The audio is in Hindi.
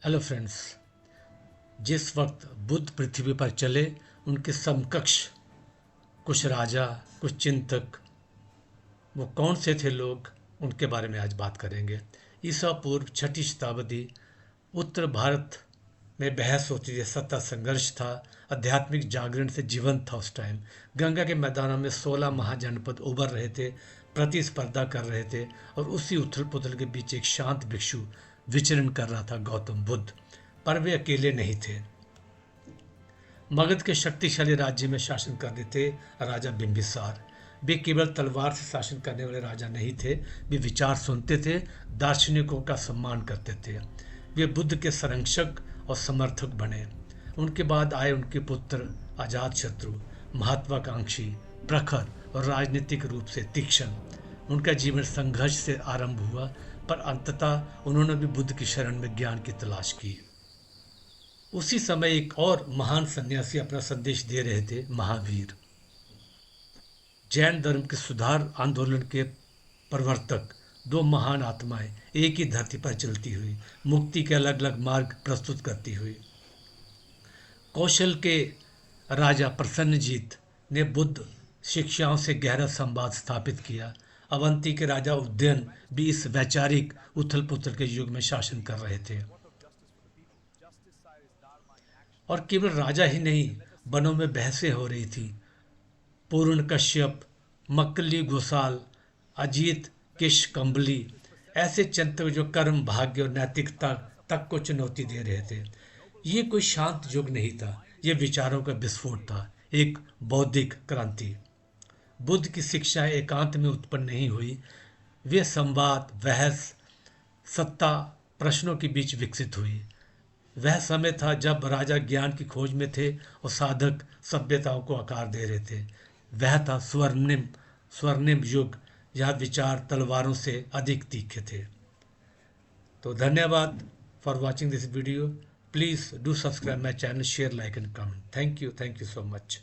Hello friends. जिस वक्त बुद्ध पृथ्वी पर चले उनके समकक्ष कुछ राजा, कुछ चिंतक, वो कौन से थे लोग, उनके बारे में आज बात करेंगे। ईसा पूर्व 6ठी शताब्दी, उत्तर भारत में बहस होती थी, सत्ता संघर्ष था, आध्यात्मिक जागरण से जीवंत था। उस टाइम गंगा के मैदानों में 16 महाजनपद उभर रहे थे, प्रतिस्पर्धा कर रहे थे, और उसी उथल पुथल के बीच एक शांत भिक्षु विचरण कर रहा था, गौतम बुद्ध। पर वे अकेले नहीं थे। मगध के शक्तिशाली राज्य में शासन कर रहे थे राजा बिंबिसार। वे केवल तलवार से शासन करने वाले राजा नहीं थे, वे विचार सुनते थे, दार्शनिकों का सम्मान करते थे। वे बुद्ध के संरक्षक और समर्थक बने। उनके बाद आए उनके पुत्र अजातशत्रु, महत्वाकांक्षी, प्रखर और राजनीतिक रूप से तीक्ष्ण। उनका जीवन संघर्ष से आरंभ हुआ, पर अंततः उन्होंने भी बुद्ध की शरण में ज्ञान की तलाश की। उसी समय एक और महान सन्यासी अपना संदेश दे रहे थे, महावीर। जैन धर्म के सुधार आंदोलन के प्रवर्तक, दो महान आत्माएं एक ही धरती पर चलती हुई, मुक्ति के अलग अलग मार्ग प्रस्तुत करती हुई। कौशल के राजा प्रसन्नजीत ने बुद्ध शिक्षाओं से गहरा संवाद स्थापित किया। अवंती के राजा उदयन भी इस वैचारिक उथल पुथल के युग में शासन कर रहे थे। और केवल राजा ही नहीं, वनों में बहसें हो रही थी। पूर्ण कश्यप, मक्कली घोषाल, अजीत किश कंबली, ऐसे चिंतक जो कर्म, भाग्य और नैतिकता तक को चुनौती दे रहे थे। ये कोई शांत युग नहीं था, ये विचारों का विस्फोट था, एक बौद्धिक क्रांति। बुद्ध की शिक्षाएं एकांत में उत्पन्न नहीं हुई, वे संवाद, बहस, सत्ता, प्रश्नों के बीच विकसित हुई। वह समय था जब राजा ज्ञान की खोज में थे और साधक सभ्यताओं को आकार दे रहे थे। वह था स्वर्णिम युग, जहाँ विचार तलवारों से अधिक तीखे थे। तो धन्यवाद for watching this video. Please do subscribe my channel, share, like and comment. Thank you so much.